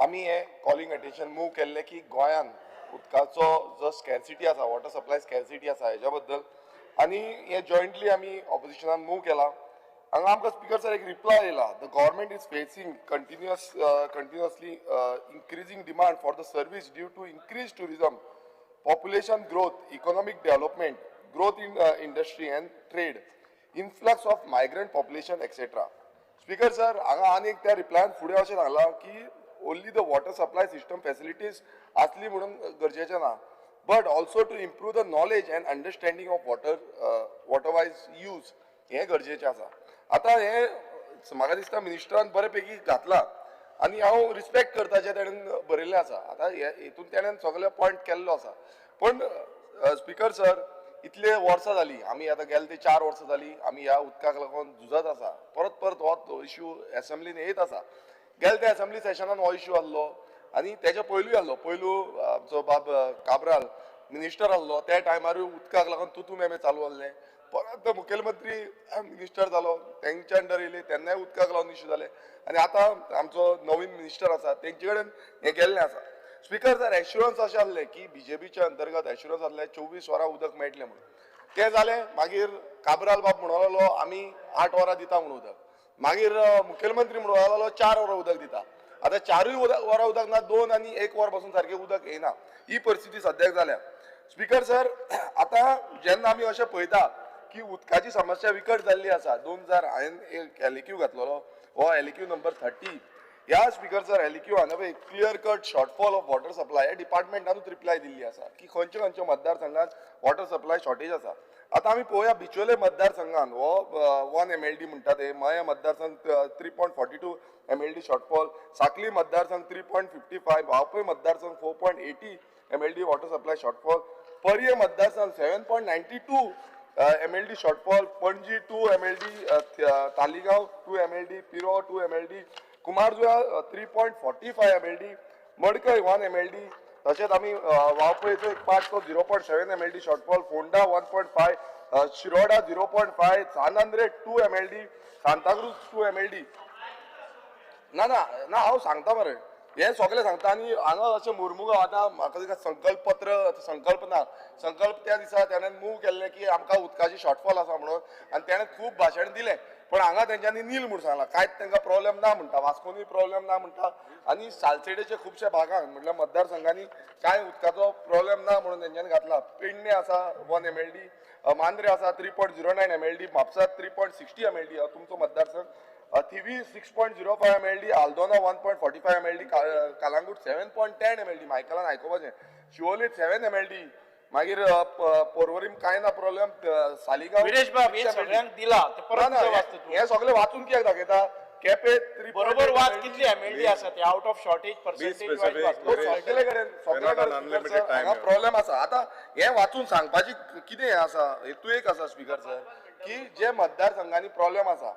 आमी हे calling attention move केल्ले की गोंयान उदकाचो जो स्कॅरसिटी आसा, वॉटर सप्लाय स्कॅरसिटी आसा हेच्या बद्दल आनी हे जॉयंटली आमी ऑपोजिशनान मूव केला. हांगा आमकां स्पिकर सर एक रिप्लाय येयला. The government is facing continuously increasing demand for the service due to increase tourism, population growth, economic development, growth in industry and trade, influx of migrant population, etc. Speaker sir, हांगा आनी त्या रिप्लायन फुडें अशें सांगलां की only the water supply system facilities आसली म्हणून गरजेचें ना, but also to improve the knowledge and understanding of water wise use हें गरजेचें आसा. आतां हें म्हाका दिसता मिनिस्टरान बरे पैकी घातलां आनी हांव रिस्पेक्ट करता जे ताणें बरयल्लें आसा. आतां हितून ताणें सगळे पॉयंट केल्लो आसा, पण स्पिकर सर इतले वर्सां जालीं, आमी आतां गेले ते 4 वर्सां जालीं आमी ह्या उदकाक लागून झुजत आसा. परत परत हो इश्यू एसेंब्लीन येत आसा. गेले त्या एसेंब्ली सेशनान हो इश्यू आहलो आनी तेच्या पयलूय आहलो. पयलू आमचो बाब काब्राल मिनिस्टर आहलो, त्या टायमारूय उदकाक लागून तुतू मेमे चालू आहले. परत मुखेलमंत्री मिनिस्टर जालो, तेंच्या अंडर येयले, तेन्नाय उदकाक लागून इश्यू जाले. आनी आतां आमचो नवीन मिनिस्टर आसा तेंचे कडेन हें गेल्लें आसा. स्पिकर सर एश्युरन्स अशें आहलें की बीजेपीच्या अंतर्गत एश्युरन्स आहलें 24 वरां उदक मेळटलें म्हणून. तें जालें. मागीर काब्राल बाब म्हणून लागलो आमी 8 वरां दिता म्हणून उदक. मागीर मुखेलमंत्री म्हणून लागलो 4 वरां उदक दिता. आतां 4 वरां उदक ना, 2 आनी 1 वर पासून सारकें उदक येयना. ही परिस्थिती सद्याक जाल्या. स्पिकर सर, आतां जेन्ना आमी अशें पळयता की उदकाची समस्या विकट जाल्ली आसा. 2000 हांवें एक एलिक्यू घातलेलो, हो एलिक्यू नंबर 30. ह्या स्पिकर सर एलिक्यू हांवें clear cut shortfall of water supply हे डिपार्टमेंटानूच रिप्लाय दिल्ली आसा की खंयचे खंयचे मतदारसंघात वॉटर सप्लाय शॉर्टेज आसा. आतां आमी पळोवया बिचोले मतदारसंघान हो 1 MLD म्हणटा ते, मया मतदारसंघ 3.42 MLD शॉर्टफॉल, साकली मतदारसंघ 3.55, वापय मतदारसंघ 4.80 MLD वॉटर सप्लाय शॉर्टफॉल, पर्ये मतदारसंघ 7.92 MLD shortfall, Panaji 2 MLD, Taleigao 2 MLD, पिरो 2 MLD, कुमारजुआ 3.45 MLD, मडकय 1 MLD. तशेंच आमी वापयचो एक पार्ट तो 0.7 MLD shortfall, Ponda 1.5, Shiroda 0.5, Sant Andre 2 MLD, Santacruz 2 MLD. ना ना ना हांव सांगता मरे, हे सगळें सांगता. आनी हांगा अशें मुरमुगांव आतां म्हाका दिसता संकल्प त्या दिसा ताणें मूव केल्लें की आमकां उदकाची शॉर्टफॉल आसा म्हणून, आनी ताणें खूब भाशण दिलें. पण हांगा तेंच्यांनी नील म्हणून सांगलां, कांयच तांकां प्रॉब्लेम ना म्हणटा, वास्कोनूय प्रॉब्लेम ना म्हणटा, आनी सालसेडेच्या खुबश्या भागांत म्हटल्यार मतदारसंघांनी कांय उदकाचो प्रॉब्लेम ना म्हणून तेंच्यांनी घातला. पेडणे आसा 1 MLD, मांद्रे आसा 3.09 MLD, म्हापसा 3.60 MLD तुमचो मतदारसंघ, Thivim 6.05 MLD, Aldona 1.45 MLD, Calangute 7.10 MLD, मायकलान आयकोपाचें, शिवोलीत 7 MLD, मागीर पोरवरीम कांय ना प्रॉब्लेम, सालिगांव विरेश बाब हे सगळ्यांक दिला ते परत हे सगळे वाचून कित्याक दाखयता. केपे बरोबर वाच कितली MLD आसा ते आउट ऑफ शॉर्टेज पर्सेंटेज सगळे कडेन हांगा प्रॉब्लेम आसा. आतां हे वाचून सांगपाची कितें हें आसा, हेतू एक आसा स्पिकर सर की जे मतदारसंघांनी प्रॉब्लेम आसा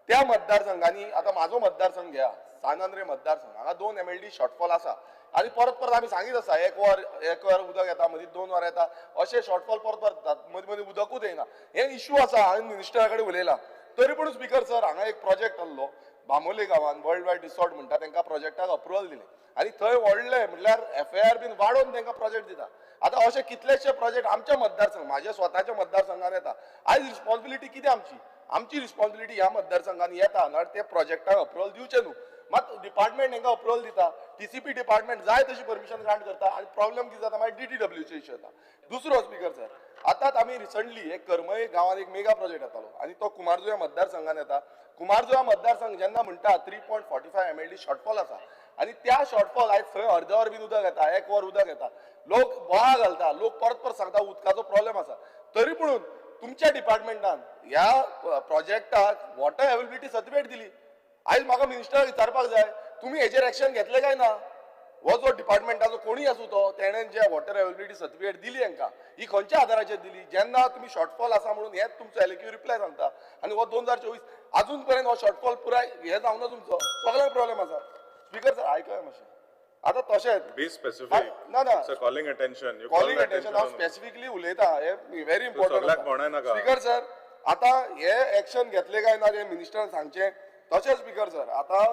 त्या मतदारसंघांनी, आतां म्हाजो मतदारसंघ घ्या, सान आंद्रे मतदारसंघ, हांगा 2 MLD शॉर्टफॉल आसा. आनी परत परत आमी सांगीत आसा 1 वर उदक येता, मदीं 2 वर येता, अशें शॉर्टफॉल परत परत मदीं मदीं उदकूच येना. हे इश्यू आसा. हांवें मिनिस्टरा कडेन उलयलां. तरी पूण स्पिकर सर हांगा एक प्रोजेक्ट आहलो बामोले गांवांत, वर्ल्ड वायड रिसॉर्ट म्हणटा, तांकां प्रोजेक्टाक अप्रुवल दिलें आनी थंय व्हडले म्हटल्यार FIR बीन वाडोवन तांकां प्रोजेक्ट दिता. आतां अशे कितलेशे प्रोजेक्ट आमच्या मतदारसंघ, म्हाज्या स्वताच्या मतदारसंघान येता. आयज रिस्पॉन्सिबिलिटी कितें आमची रिस्पॉन्सिबिलिटी ह्या मतदारसंघांनी येता ना, ते प्रोजेक्टाक अप्रुवल दिवचें न्हू. मात डिपार्टमेंट तांकां अप्रुवल दिता, TCP डिपार्टमेंट जाय तशी परमिशन ग्रांट करता, आनी प्रॉब्लेम कितें जाता मागीर DTWचो इश्यू येता. दुसरो स्पिकर सर, आतांच आमी रिसंटली एक करमय गांवांत एक मेगा प्रोजेक्ट येतालो आनी तो कुमारजुव्या मतदारसंघान येता. कुमारजुव्या मतदारसंघ जेन्ना म्हणटा 3.45 MLD शॉर्टफॉल आसा, आनी त्या शॉर्टफॉल आयज थंय अर्द वर बीन उदक येता, 1 वर उदक येता, लोक बोळा घालता, लोक परत परत सांगता उदकाचो प्रॉब्लेम आसा. तरी पूण तुमच्या डिपार्टमेंटान ह्या प्रोजेक्टाक वॉटर अवेलेबिलिटी सर्टिफिकेट दिली. आयज म्हाका मिनिस्टराक विचारपाक जाय, तुमी हेजेर एक्शन घेतले काय ना? हो जो डिपार्टमेंटाचो कोणी आसूं तो, तेणें जे वॉटर अवेलेबिलिटी सर्टिफिकेट दिली हांकां, ही खंयच्या आधाराचेर दिली? जेन्ना तुमी शॉर्टफॉल आसा म्हणून हेच तुमचो एलिक्यू रिप्लाय सांगता, आनी हो 2024 अजून पर्यंत हो शॉर्टफॉल पुराय हे जावना तुमचो, सगळ्यांक प्रॉब्लेम आसा. स्पिकर सर आयकय मातशें. आतां तशेंच ना ना कॉलिंग अटेन्शन हांव स्पेसिफिकली उलयता, हे व्हेरी इम्पॉर्टंट. स्पिकर सर, आतां हे एक्शन घेतले काय ना ते मिनिस्टरान सांगचें. तशेंच स्पिकर सर, आतां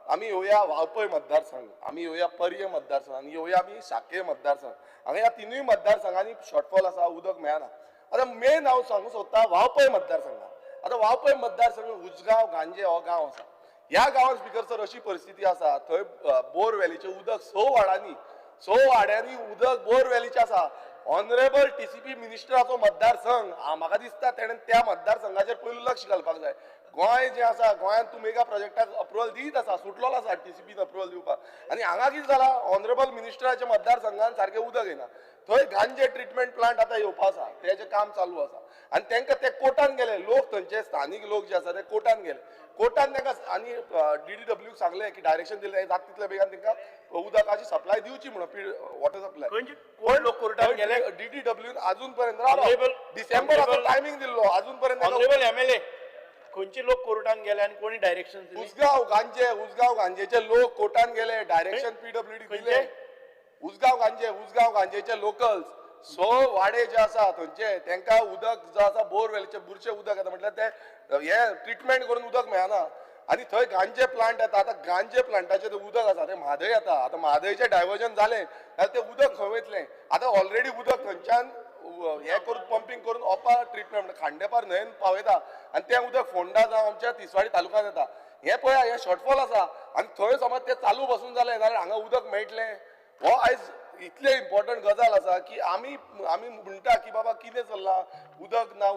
आमी येवया वाळपय मतदारसंघ, आमी येवया पर्य मतदारसंघ आनी येवया आमी साखळे मतदारसंघ. हांगा ह्या तिनूय मतदारसंघांनी शॉर्टफॉल आसा, उदक मेळना. आतां मेन हांव सांगूं सोदता वाळपय मतदारसंघात. आतां वाळपय मतदारसंघ उजगांव गांजे हो गांव आसा. ह्या गांवांत स्पिकर सर अशी परिस्थिती आसा, थंय बोर व्हॅलीचें उदक 6 वाड्यांनी उदक बोर व्हॅलीचें आसा. ऑनरेबल टीसीपी मिनिस्टराचो मतदारसंघ, म्हाका दिसता तेणें त्या मतदारसंघाचेर पयलीं लक्ष घालपाक जाय. गोंय जें आसा, गोंयांत तूं मेगा प्रोजेक्टाक अप्रुवल दीत आसा, सुटलेलो आसा टीसीपीन अप्रुवल दिवपाक. आनी हांगा कितें जालां, ऑनरेबल मिनिस्टराच्या मतदारसंघान सारकें उदक येना. थंय गांजे ट्रिटमेंट प्लांट आतां येवपा आसा, तेजें काम चालू आसा. आनी तांकां ते कोर्टान गेले, लोक थंयचे स्थानीक लोक जे आसा ते कोर्टान गेले. कोर्टान तांकां आनी DDW सांगलें की डायरेक्शन दिलें जाता तितले बेगान तांकां उदकाची सप्लाय दिवची म्हणून वॉटर सप्लाय. कोण लोक कोर्टान गेले? DDW अजून पर्यंत रावलो. Honorable- डिसेंबराचो टायमिंग दिल्लो, अजून पर्यंत ऑनरेबल MLA खंयचे लोक कोर्टान गेले आणि कोणी डायरेक्शन दिली? उसगांव गांजेचे लोक कोर्टान गेले, डायरेक्शन PWD दिले. उसगांव गांजेचे लोकल्स 6 वाडे जे आसा थंयचे तांकां उदक जो आसा बोरवेलचे बुरशे उदक येता म्हटल्यार ते हे ट्रिटमेंट करून उदक मेळना. आनी थंय गांजे प्लांट येता. आतां गांजे प्लांटाचें उदक आसा तें म्हादय येता. आतां म्हादयचें डायवर्जन जालें जाल्यार तें उदक खंय वयतलें? आतां ऑलरेडी उदक थंयच्यान हे करून पंपिंग करून ओपा ट्रिटमेंट खांडेपार न्हंयेन पावयता आनी तें उदक फोंडा जावं आमच्या तिसवाडी तालुक्यांत येता. हे पळया, हे शॉर्टफॉल आसा. आनी थंय समज तें चालू बसून जालें जाल्यार हांगा उदक मेळटलें? हो आयज इतले इम्पॉर्टंट गजाल आसा की आमी म्हणटा की बाबा कितें चल्लां, उदक ना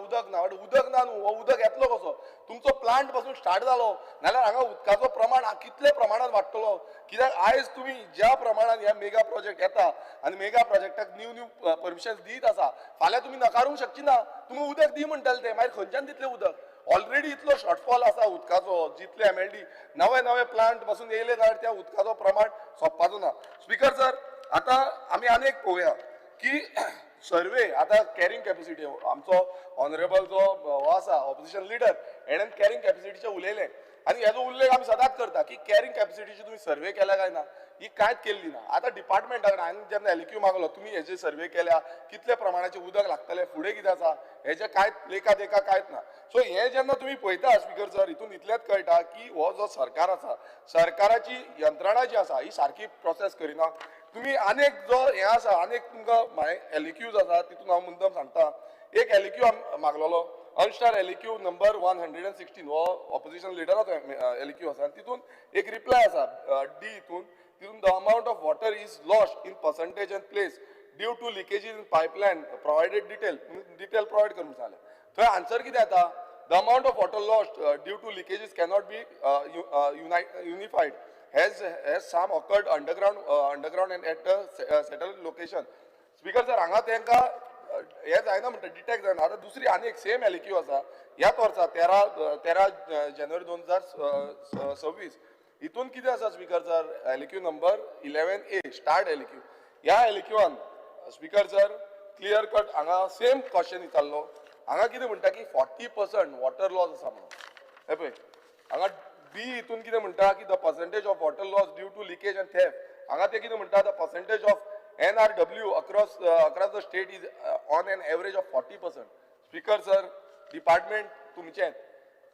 न्हू, हो उदक येतलो कसो? तुमचो प्लांट पासून स्टार्ट जालो नाल्यार हांगा उदकाचो प्रमाण कितले प्रमाणात वाडटलो? कित्याक आयज तुमी ज्या प्रमाणात ह्या मेगा प्रोजेक्ट येता आनी मेगा प्रोजेक्टाक न्यू परमिशन दीत आसा, फाल्यां तुमी नकारूंक शकची ना. तुमी उदक दी म्हणटाले ते, मागीर खंयच्यान दितले उदक? ऑलरेडी इतलो शॉर्टफॉल आसा उदकाचो. जितले MLD नवे प्लांट पासून येयले जाल्यार त्या उदकाचो प्रमाण सोंपपाचो ना. स्पिकर सर, आता आमी आनीक पळोवया की सर्वे आतां कॅरिंग कॅपॅसिटी आमचो ऑनरेबल जो हो आसा ऑपोजिशन लिडर हेणेन कॅरिंग कॅपॅसिटीचें उलयलें आनी हेजो उल्लेख आमी सदांच करता की कॅरिंग कॅपॅसिटीची तुमी सर्वे केल्या काय ना, ही कांयच केल्ली ना. आतां डिपार्टमेंटान हांवें जेन्ना LQ मागलो, तुमी हेजे सर्वे केल्या, कितले प्रमाणाचें उदक लागतलें, फुडें कितें आसा, हेजे कांयच लेखा देखा कांयच ना. सो हें जेन्ना तुमी पळयता स्पिकर सर, हितून इतलेंच कळटा की हो जो सरकार आसा, सरकाराची यंत्रणा जी आसा ही सारकी प्रोसेस करिना. तुम्ही अनेक जो हे आसा, अनेक तुमकां LQs आसा, तितून हांव मुद्दम सांगता. एक LQ मागलेलो, अनस्टार LQ नंबर 116, हो ऑपोजिशन लिडराचो LQ आसा. तितून एक रिप्लाय आसा D हितून the amount of water is lost in percentage and place due to leakages in pipeline provided detail provide करून सांगलें. थंय आन्सर कितें येता? The amount of water lost due to leakages cannot be unified has some occurred underground and at a settled location. Speaker sir, हांगा तांकां हे जायना म्हणटा, डिटेक्ट जायना. आतां दुसरी आनी एक सेम LQ आसा ह्याच वर्सा 13 जानेवारी 2026. हितून कितें आसा speaker sir? LQ number 11A start LQ. ह्या LQन स्पीकर सर क्लियर कट हांगा सेम क्वेश्चन विचारलो. हांगा कितें म्हणटा की 40% वॉटर लॉस आसा म्हणून. हे पळय, हांगा B हितून कितें म्हणटा की the percentage of water loss due to leakage and theft. हांगा ते कितें म्हणटा, the percentage of NRW across the state is on an average of 40%. Speaker sir, department तुमचें,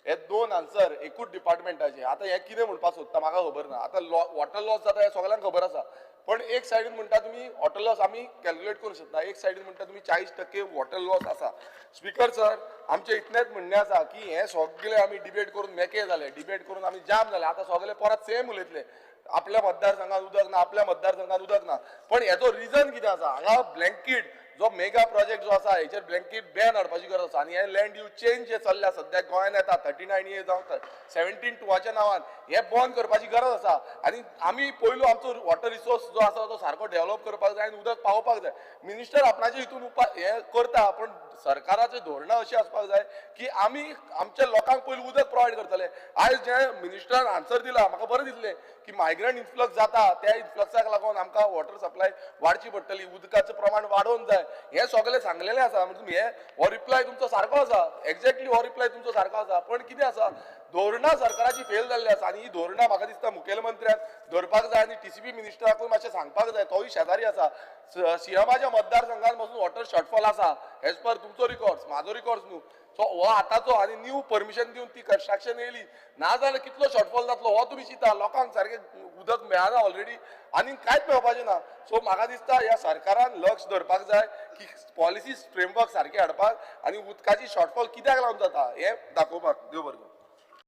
हे दोन आन्सर एकूच डिपार्टमेंटाचे. आतां हे कितें म्हणपाक सोदता म्हाका खबर ना. आतां वॉटर लॉस जाता हे सगळ्यांक खबर आसा, पण एक सायडीन म्हणटा तुमी वॉटर लॉस आमी कॅल्क्युलेट करूंक शकता, एक सायडीन म्हणटा तुमी 40% वॉटर लॉस आसा. स्पीकर सर, आमचें इतलेंच म्हणणें आसा की हे सगळे आमी डिबेट करून मेके जाले, डिबेट करून आमी जाम जाले. आतां सगळे परत सेम उलयतले, आपल्या मतदारसंघात उदक ना, आपल्या मतदारसंघात उदक ना. पण हेजो रिजन कितें आसा? हांगा ब्लँकीट जो मेगा प्रोजेक्ट जो आसा हेचेर ब्लँकीट बॅन हाडपाची गरज आसा. आनी हे लँड यूज चेंज जे चल्ल्या सद्याक गोंयान येता 39A जावं 17(2) नांवान हे बंद करपाची गरज आसा. आनी आमी पयलो आमचो वॉटर रिसोर्स जो आसा तो सारको डेव्हलप करपाक जाय आनी उदक पावोवपाक जाय. मिनिस्टर आपणाचे हितून हे करता, पण सरकाराची धोरणां अशी आसपाक जाय की आमी आमच्या लोकांक पयलीं उदक प्रोवायड करतले. आयज जे मिनिस्टरान आन्सर दिला म्हाका बरें दिसलें की मायग्रंट इन्फ्लक्स जाता, त्या इन्फ्लक्साक लागून आमकां वॉटर सप्लाय वाडची पडटली, उदकाचें प्रमाण वाडोवंक जाय, हे सगळें सांगलेलें आसा. म्हणजे तुमी हो रिप्लाय तुमचो सारको आसा, एक्झॅक्टली हो रिप्लाय तुमचो सारको आसा. पण कितें आसा, धोरणां सरकाराची फेल जाल्ली आसा. आनी ही धोरणां म्हाका दिसता मुखेलमंत्र्याक धरपाक जाय आनी TCP मिनिस्टराकूय मातशें सांगपाक जाय. तोय शेजारी आसा. CMच्या मतदारसंघात पासून वॉटर शॉर्टफॉल आसा एज पर तुमचो रिकॉर्ड्स, म्हाजो रिकॉर्ड्स न्हू. सो हो आतांचो आनी न्यू परमिशन दिवन ती कन्स्ट्रक्शन येयली ना जाल्यार कितलो शॉर्टफॉल जातलो हो तुमी चिंता लोकांक सारकें उदक मेळना ऑलरेडी आनी कांयच मेळपाचें ना सो म्हाका दिसता ह्या सरकारान लक्ष धरपाक जाय की पॉलिसीज फ्रेमवर्क सारके हाडपाक आनी उदकाची शॉर्टफॉल कित्याक लागून जाता हें दाखोवपाक देव बरें करूं.